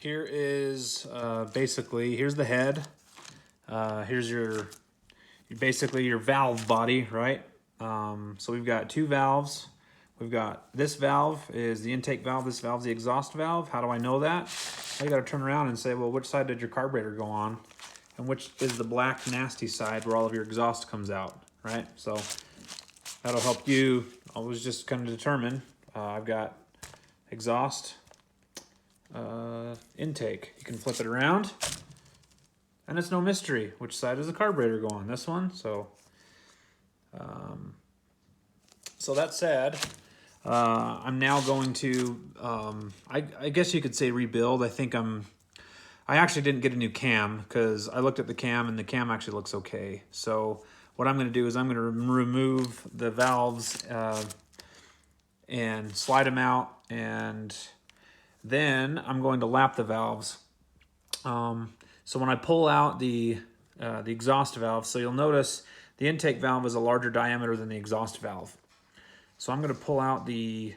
Here is basically, here's the head. Here's basically your valve body, right? So we've got two valves. We've got this valve is the intake valve, this valve is the exhaust valve. How do I know that? Well, you gotta turn around and say, well, which side did your carburetor go on? And which is the black nasty side where all of your exhaust comes out, right? So that'll help you always just kind of determine. I've got exhaust, intake. You can flip it around and it's no mystery. Which side does the carburetor go on? This one. So that said, I'm now going to, I guess you could say rebuild. I actually didn't get a new cam because I looked at the cam and the cam actually looks okay. So what I'm going to do is I'm going to remove the valves and slide them out, and then I'm going to lap the valves. So when I pull out the exhaust valve, so you'll notice the intake valve is a larger diameter than the exhaust valve. So I'm going to pull out the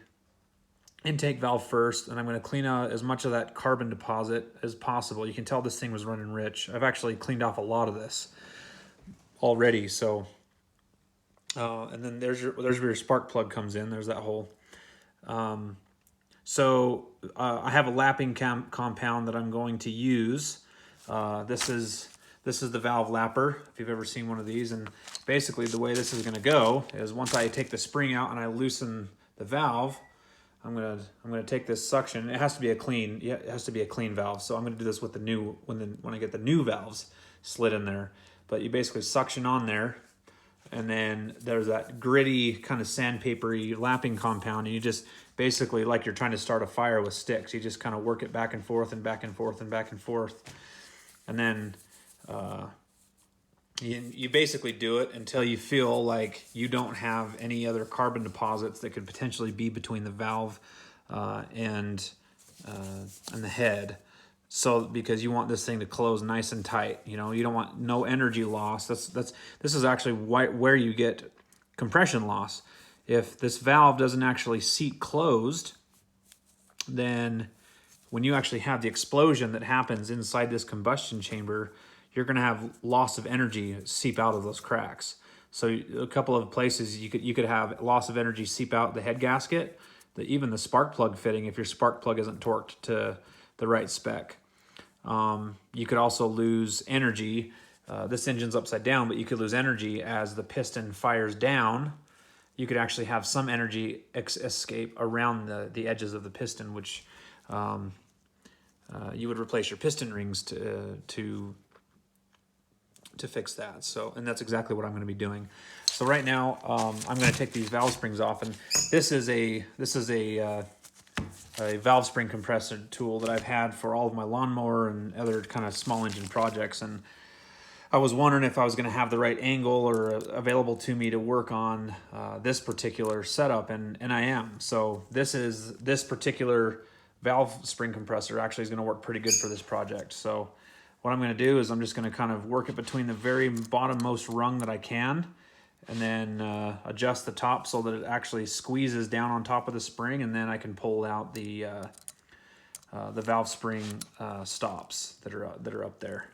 intake valve first, and I'm going to clean out as much of that carbon deposit as possible. You can tell this thing was running rich. I've actually cleaned off a lot of this already. So, and then there's where your spark plug comes in. There's that hole. So I have a lapping compound that I'm going to use. This is the valve lapper, if you've ever seen one of these. And basically the way this is going to go is once I take the spring out and I loosen the valve, I'm gonna take this suction. It has to be a clean valve. So I'm gonna do this with the new when I get the new valves slid in there. But you basically suction on there, and then there's that gritty kind of sandpapery lapping compound, and you just basically, like you're trying to start a fire with sticks, you just kind of work it back and forth and back and forth and back and forth, and then you basically do it until you feel like you don't have any other carbon deposits that could potentially be between the valve and the head. So because you want this thing to close nice and tight, you don't want no energy loss. This is actually where you get compression loss. If this valve doesn't actually seat closed, then when you actually have the explosion that happens inside this combustion chamber, you're going to have loss of energy seep out of those cracks. So a couple of places you could have loss of energy seep out the head gasket, even the spark plug fitting if your spark plug isn't torqued to the right spec. You could also lose energy. This engine's upside down, but you could lose energy as the piston fires down. You could actually have some energy escape around the edges of the piston, which you would replace your piston rings to fix that. So, and that's exactly what I'm going to be doing. So right now, I'm going to take these valve springs off, and this is a valve spring compressor tool that I've had for all of my lawnmower and other kind of small engine projects. And I was wondering if I was going to have the right angle or available to me to work on this particular setup, and I am. So this particular valve spring compressor actually is going to work pretty good for this project. So what I'm going to do is I'm just going to kind of work it between the very bottommost rung that I can, and then adjust the top so that it actually squeezes down on top of the spring, and then I can pull out the valve spring stops that are up there.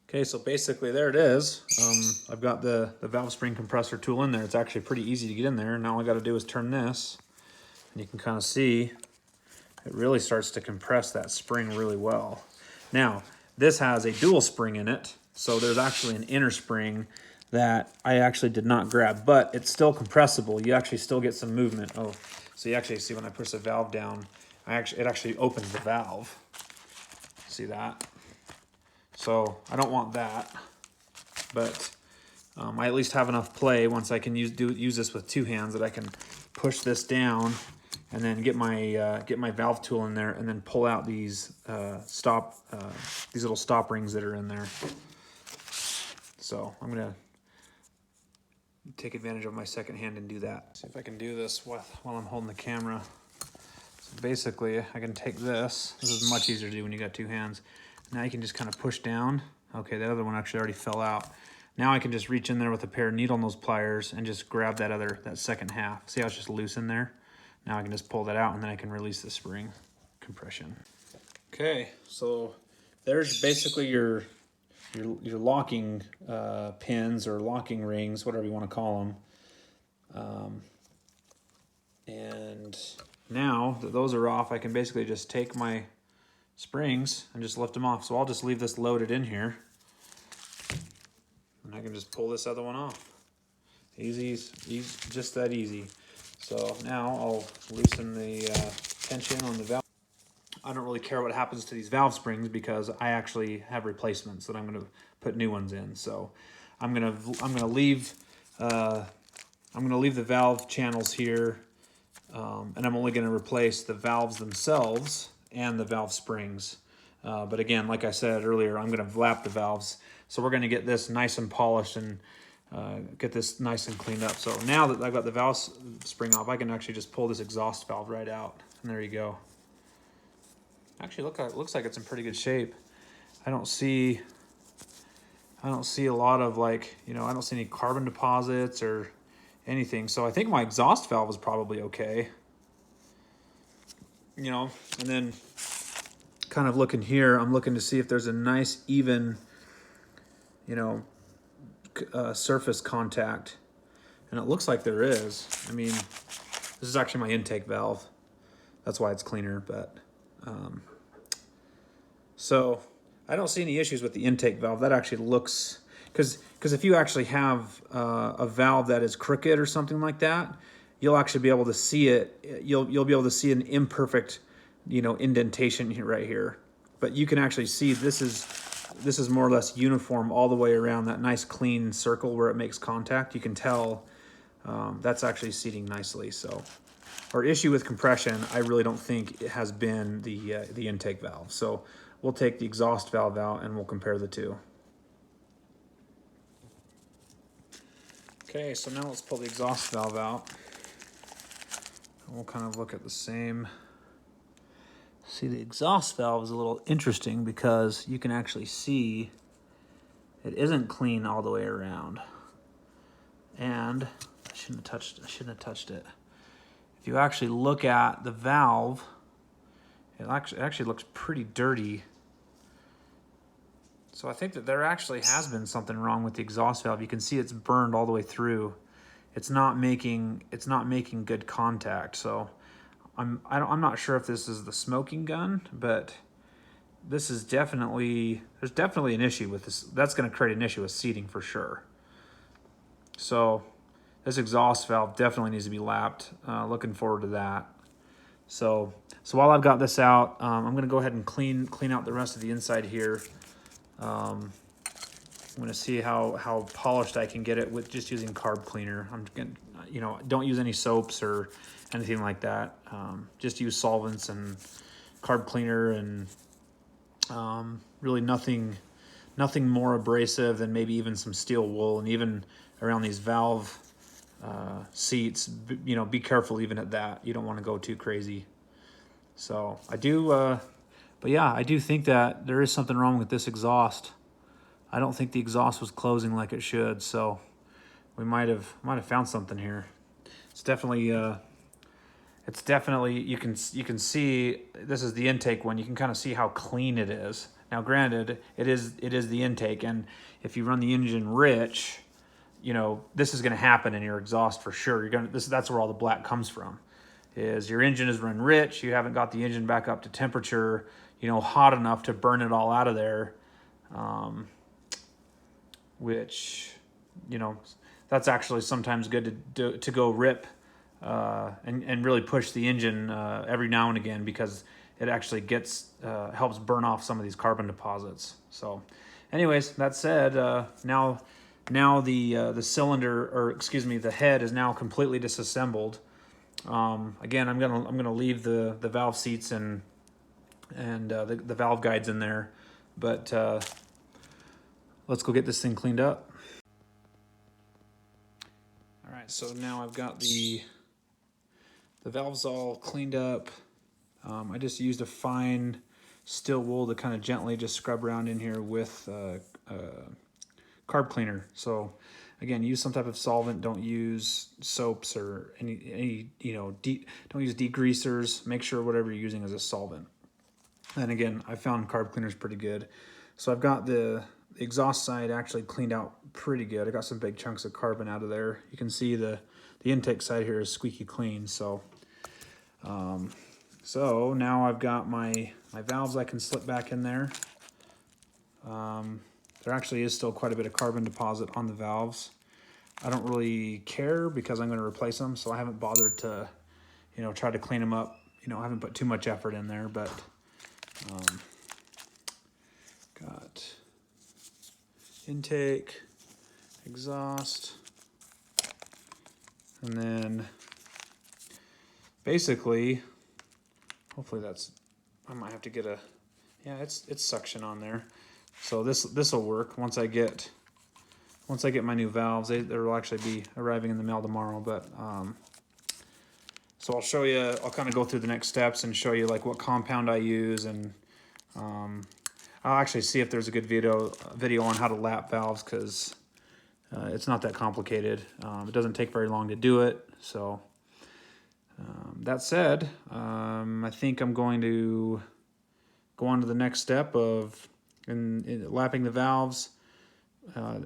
Okay, so basically there it is. I've got the valve spring compressor tool in there. It's actually pretty easy to get in there. Now all I got to do is turn this, and you can kind of see it really starts to compress that spring really well. Now, this has a dual spring in it, so there's actually an inner spring that I actually did not grab, but it's still compressible. You actually still get some movement. Oh, so you actually see when I push the valve down, it actually opens the valve. See that? So I don't want that, but I at least have enough play once I can use this with two hands that I can push this down and then get my valve tool in there and then pull out these these little stop rings that are in there. So I'm gonna take advantage of my second hand and do that. See if I can do this while I'm holding the camera. So basically, I can take this. This is much easier to do when you got two hands. Now you can just kind of push down. Okay, that other one actually already fell out. Now I can just reach in there with a pair of needle nose pliers and just grab that second half. See how it's just loose in there? Now I can just pull that out, and then I can release the spring compression. Okay, so there's basically your locking pins or locking rings, whatever you want to call them. And now that those are off, I can basically just take my springs and just lift them off. So I'll just leave this loaded in here, and I can just pull this other one off. Easy, just that easy. So now I'll loosen the tension on the valve. I don't really care what happens to these valve springs because I actually have replacements that I'm going to put new ones in. So I'm going to leave the valve channels here, and I'm only going to replace the valves themselves and the valve springs. But again, like I said earlier, I'm going to lap the valves. So we're going to get this nice and polished and get this nice and cleaned up. So now that I've got the valve spring off, I can actually just pull this exhaust valve right out. And there you go. Actually, looks like it's in pretty good shape. I don't see a lot of, like, I don't see any carbon deposits or anything. So I think my exhaust valve is probably okay. And then kind of looking here, I'm looking to see if there's a nice even, surface contact. And it looks like there is. I mean, this is actually my intake valve. That's why it's cleaner, but so I don't see any issues with the intake valve. That actually looks, because if you actually have a valve that is crooked or something like that, you'll actually be able to see it. You'll be able to see an imperfect, indentation here, right here. But you can actually see this is more or less uniform all the way around that nice clean circle where it makes contact. You can tell that's actually seating nicely. So our issue with compression, I really don't think it has been the intake valve. So we'll take the exhaust valve out and we'll compare the two. Okay, so now let's pull the exhaust valve out. And we'll kind of look at the same. See, the exhaust valve is a little interesting because you can actually see it isn't clean all the way around. And I shouldn't have touched it. If you actually look at the valve, it actually looks pretty dirty. So I think that there actually has been something wrong with the exhaust valve. You can see it's burned all the way through. It's not making good contact. So I'm not sure if this is the smoking gun, but this is there's definitely an issue with this. That's going to create an issue with seating for sure. So this exhaust valve definitely needs to be lapped. Looking forward to that. So while I've got this out, I'm going to go ahead and clean out the rest of the inside here. I'm going to see how polished I can get it with just using carb cleaner. I'm going to, don't use any soaps or anything like that. Just use solvents and carb cleaner, and really nothing more abrasive than maybe even some steel wool. And even around these valve seats, be careful even at that. You don't want to go too crazy. So I do, but yeah, I do think that there is something wrong with this exhaust. I don't think the exhaust was closing like it should, so we might have found something here. It's definitely you can see this is the intake one. You can kind of see how clean it is. Now, granted, it is the intake, and if you run the engine rich, this is going to happen in your exhaust for sure. That's where all the black comes from. Is your engine is run rich, you haven't got the engine back up to temperature, hot enough to burn it all out of there, which, that's actually sometimes good to go rip and really push the engine every now and again, because it actually helps burn off some of these carbon deposits. So anyways, that said, now the cylinder, or excuse me, the head is now completely disassembled. Again, I'm gonna leave the valve seats and the valve guides in there, but let's go get this thing cleaned up. All right, so now I've got the valves all cleaned up. I just used a fine steel wool to kind of gently just scrub around in here with carb cleaner. So again, use some type of solvent. Don't use soaps or any don't use degreasers. Make sure whatever you're using is a solvent. And again, I found carb cleaners pretty good. So I've got the exhaust side actually cleaned out pretty good. I got some big chunks of carbon out of there. You can see the intake side here is squeaky clean. So so now I've got my valves I can slip back in there. There actually is still quite a bit of carbon deposit on the valves. I don't really care because I'm going to replace them, so I haven't bothered to, try to clean them up. I haven't put too much effort in there, but got intake, exhaust, and then basically, hopefully I might have to get yeah, it's suction on there. So this will work once I get my new valves. They'll actually be arriving in the mail tomorrow, but so I'll show you, I'll kind of go through the next steps and show you like what compound I use, and I'll actually see if there's a good video on how to lap valves, because it's not that complicated. It doesn't take very long to do it. So that said, I think I'm going to go on to the next step of in lapping the valves,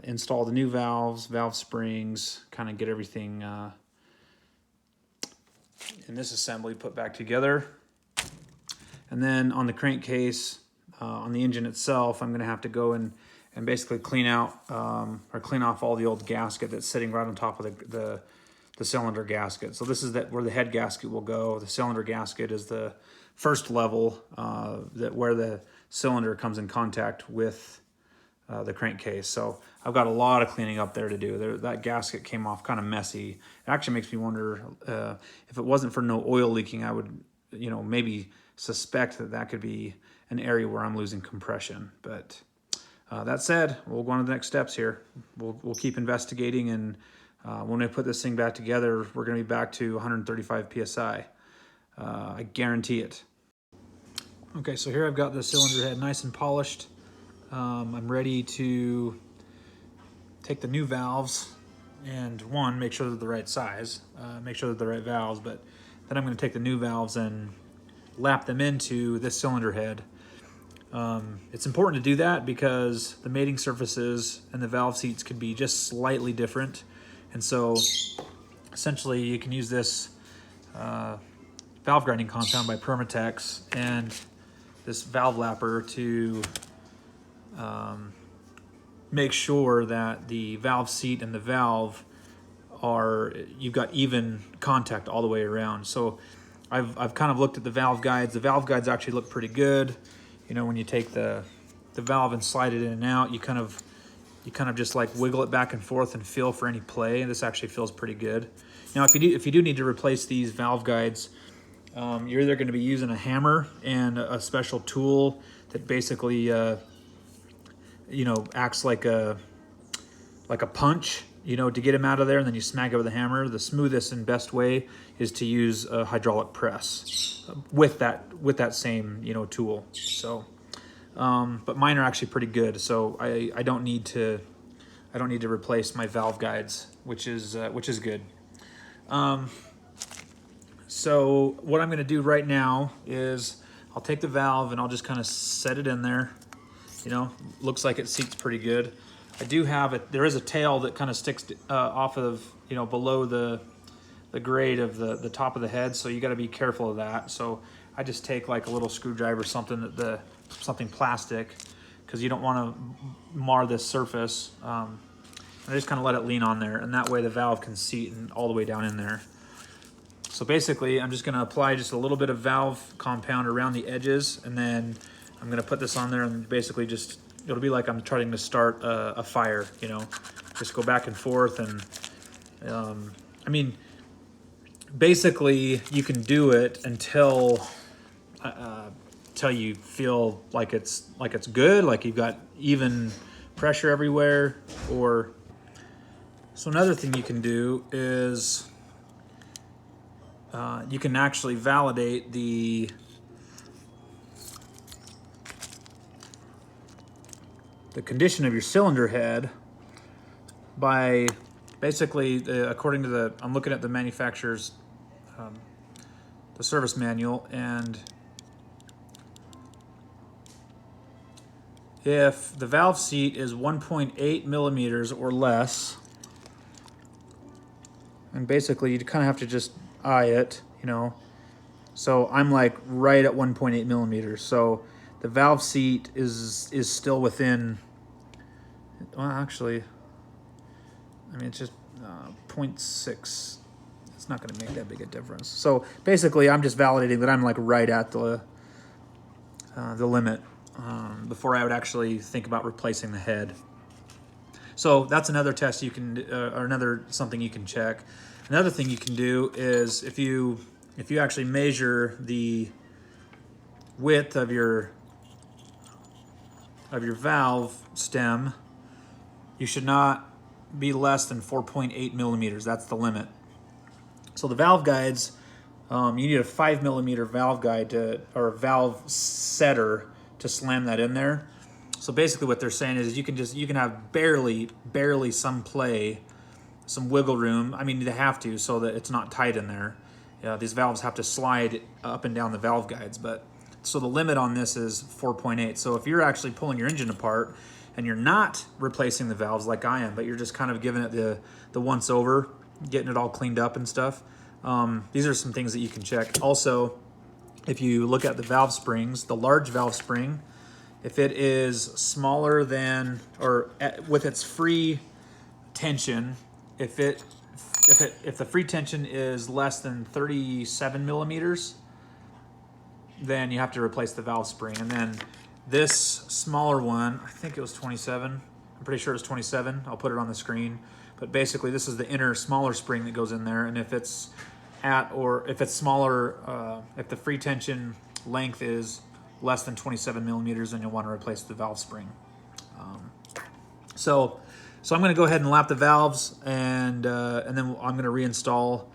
install the new valves, valve springs, kind of get everything in this assembly put back together. And then on the crankcase, on the engine itself, I'm going to have to go and basically clean out or clean off all the old gasket that's sitting right on top of the cylinder gasket. So this is where the head gasket will go. The cylinder gasket is the first level where the cylinder comes in contact with the crankcase. So I've got a lot of cleaning up there to do. That gasket came off kind of messy. It actually makes me wonder if it wasn't for no oil leaking, I would, maybe suspect that could be an area where I'm losing compression. But that said, we'll go on to the next steps here. We'll keep investigating, and when I put this thing back together, we're going to be back to 135 PSI. I guarantee it. Okay, so here I've got the cylinder head nice and polished. I'm ready to take the new valves and make sure they're the right size, make sure they're the right valves, but then I'm going to take the new valves and lap them into this cylinder head. It's important to do that because the mating surfaces and the valve seats could be just slightly different. And so essentially you can use this valve grinding compound by Permatex and this valve lapper to make sure that the valve seat and the valve you've got even contact all the way around. So I've kind of looked at the valve guides. The valve guides actually look pretty good. When you take the valve and slide it in and out, you kind of just like wiggle it back and forth and feel for any play, and this actually feels pretty good. Now, if you do need to replace these valve guides, you're either going to be using a hammer and a special tool that basically acts like a punch, to get them out of there, and then you smack it with a hammer. The smoothest and best way is to use a hydraulic press with that same tool. So but mine are actually pretty good, so I don't need to replace my valve guides, which is good. So what I'm going to do right now is I'll take the valve and I'll just kind of set it in there. Looks like it seats pretty good. I do have it. There is a tail that kind of sticks off of below the grade of the top of the head, so you got to be careful of that. So I just take like a little screwdriver, something plastic, because you don't want to mar this surface. I just kind of let it lean on there, and that way the valve can seat all the way down in there. So basically, I'm just going to apply just a little bit of valve compound around the edges, and then I'm going to put this on there and basically it'll be like I'm trying to start a fire, just go back and forth. And basically you can do it until you feel like it's good, like you've got even pressure everywhere. So another thing you can do is you can actually validate the condition of your cylinder head by basically, according to I'm looking at the manufacturer's, the service manual, and if the valve seat is 1.8 millimeters or less, and basically you kind of have to just eye it, you know. So I'm like right at 1.8 millimeters. So the valve seat is still within, well, actually, I mean, it's just 0.6. It's not going to make that big a difference. So basically, I'm just validating that I'm like right at the limit before I would actually think about replacing the head. So that's another test you can, or another something you can check. Another thing you can do is if you actually measure the width of your valve stem, you should not be less than 4.8 millimeters. That's the limit. So the valve guides, you need a 5 millimeter valve guide or a valve setter to slam that in there. So basically what they're saying is you can have barely some play, some wiggle room. I mean, they have to so that it's not tight in there. These valves have to slide up and down the valve guides, but so the limit on this is 4.8. So if you're actually pulling your engine apart and you're not replacing the valves like I am, but you're just kind of giving it the once over, getting it all cleaned up and stuff, these are some things that you can check. Also, if you look at the valve springs, the large valve spring, if it is smaller than, or with its free tension, if the free tension is less than 37 millimeters, then you have to replace the valve spring. And then this smaller one, I think it was 27. I'm pretty sure it was 27. I'll put it on the screen. But basically, this is the inner smaller spring that goes in there. And if it's if it's smaller, if the free tension length is less than 27 millimeters, then you'll want to replace the valve spring. So I'm going to go ahead and lap the valves, and then I'm going to reinstall.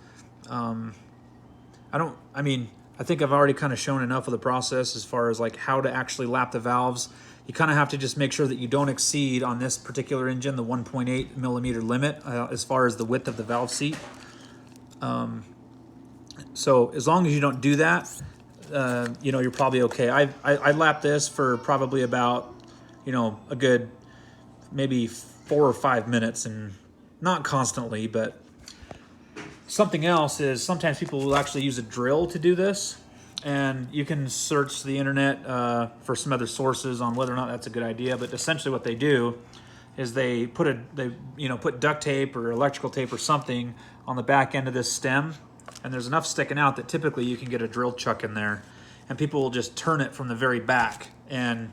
I think I've already kind of shown enough of the process as far as like how to actually lap the valves. You kind of have to just make sure that you don't exceed on this particular engine the 1.8 millimeter limit as far as the width of the valve seat. So as long as you don't do that, you're probably okay. I lapped this for probably about, a good maybe 4 or 5 minutes, and not constantly, but something else is sometimes people will actually use a drill to do this, and you can search the internet for some other sources on whether or not that's a good idea. But essentially what they do is they put duct tape or electrical tape or something on the back end of this stem, and there's enough sticking out that typically you can get a drill chuck in there, and people will just turn it from the very back. And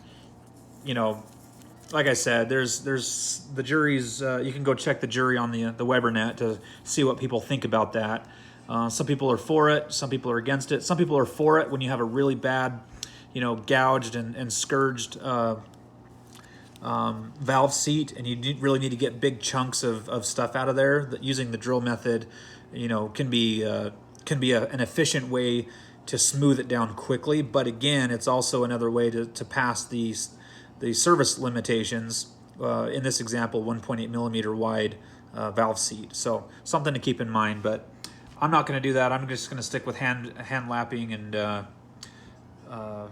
like I said, there's the jury's. You can go check the jury on the WeberNet to see what people think about that. Some people are for it. Some people are against it. Some people are for it when you have a really bad, gouged and scourged valve seat, and you really need to get big chunks of stuff out of there. That using the drill method, can be an efficient way to smooth it down quickly. But again, it's also another way to pass the service limitations, in this example, 1.8 millimeter wide valve seat. So something to keep in mind, but I'm not going to do that. I'm just going to stick with hand lapping. And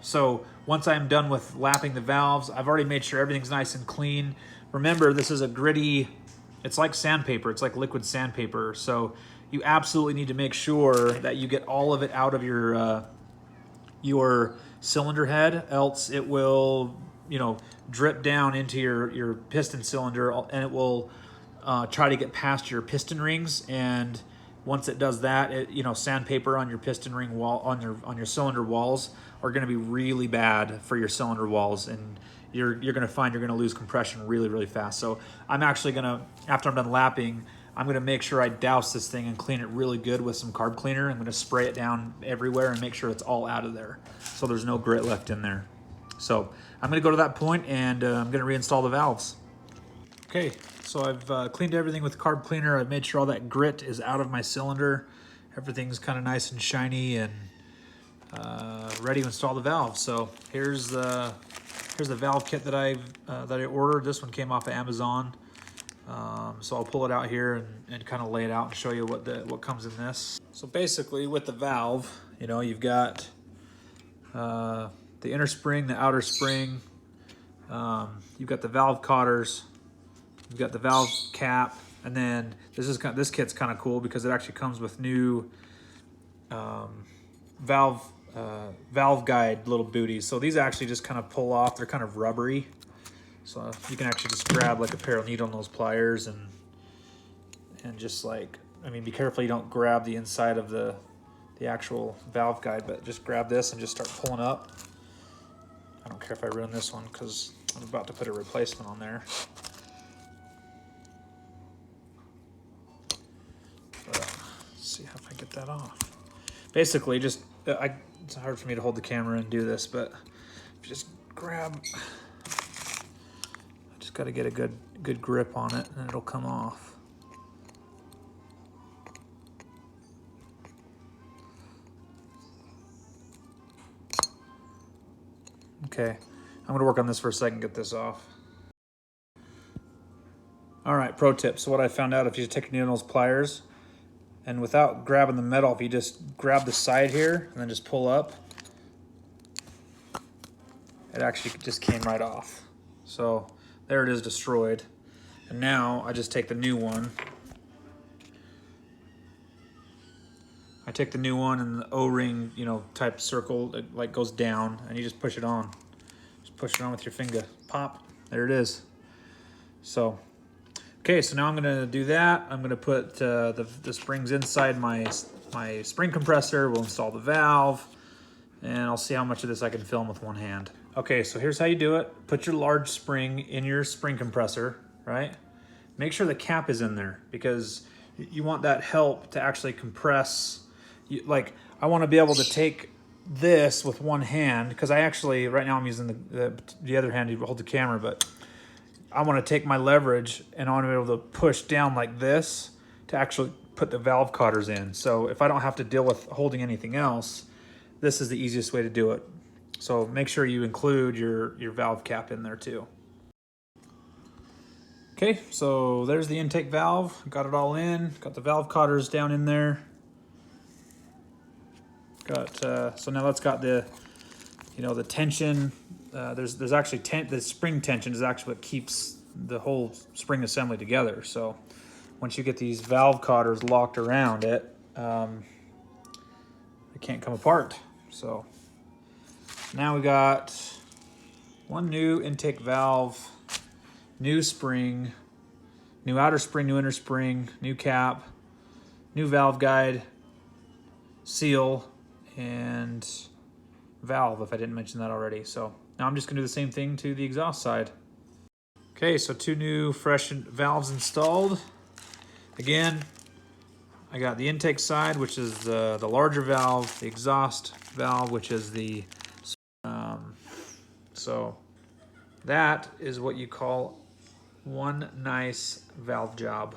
so once I'm done with lapping the valves, I've already made sure everything's nice and clean. Remember, this is a gritty, it's like sandpaper. It's like liquid sandpaper. So you absolutely need to make sure that you get all of it out of your cylinder head, else it will drip down into your piston cylinder, and it will try to get past your piston rings. And once it does that, sandpaper on your piston ring wall, on your cylinder walls, are going to be really bad for your cylinder walls, and you're going to find you're going to lose compression really, really fast. So I'm actually going to, after I'm done lapping, I'm going to make sure I douse this thing and clean it really good with some carb cleaner. I'm going to spray it down everywhere and make sure it's all out of there, so there's no grit left in there. So I'm going to go to that point, and I'm going to reinstall the valves. Okay, so I've cleaned everything with carb cleaner. I've made sure all that grit is out of my cylinder. Everything's kind of nice and shiny and ready to install the valves. So here's the valve kit that I ordered. This one came off of Amazon. So I'll pull it out here and kind of lay it out and show you what comes in this. So basically, with the valve, you've got the inner spring, the outer spring, You've got the valve cotters, you've got the valve cap, and then this kit's kind of cool because it actually comes with new valve guide little booties. So these actually just kind of pull off. They're kind of rubbery, so you can actually just grab like a pair of needle nose pliers and just like, I mean, be careful you don't grab the inside of the actual valve guide, but just grab this and just start pulling up. I don't care if I ruin this one because I'm about to put a replacement on there. But, let's see how I get that off. Basically, just it's hard for me to hold the camera and do this, but if you just grab, I just got to get a good grip on it, and it'll come off. Okay, I'm going to work on this for a second, get this off. All right, pro tip. So what I found out, if you take needle nose pliers, and without grabbing the metal, if you just grab the side here and then just pull up, it actually just came right off. So there it is, destroyed. And now I just take the new one. I take the new one and the O-ring, you know, type circle, it like goes down, and you just push it on. Just push it on with your finger. Pop. There it is. So, okay, so now I'm gonna do that. I'm gonna put the springs inside my spring compressor. We'll install the valve, and I'll see how much of this I can film with one hand. Okay, so here's how you do it. Put your large spring in your spring compressor, right? Make sure the cap is in there because you want that help to actually compress. Like, I want to be able to take this with one hand because I actually, right now I'm using the other hand to hold the camera, but I want to take my leverage and I want to be able to push down like this to actually put the valve cotters in. So if I don't have to deal with holding anything else, this is the easiest way to do it. So make sure you include your valve cap in there too. Okay, so there's the intake valve. Got it all in. Got the valve cotters down in there. So now that's got the, you know, the tension. There's actually the spring tension is actually what keeps the whole spring assembly together. So once you get these valve cotters locked around it, it can't come apart. So now we got one new intake valve, new spring, new outer spring, new inner spring, new cap, new valve guide, seal, and valve, if I didn't mention that already. So now I'm just gonna do the same thing to the exhaust side. Okay, so two new fresh valves installed. Again, I got the intake side, which is the larger valve, the exhaust valve, which is the, so that is what you call one nice valve job.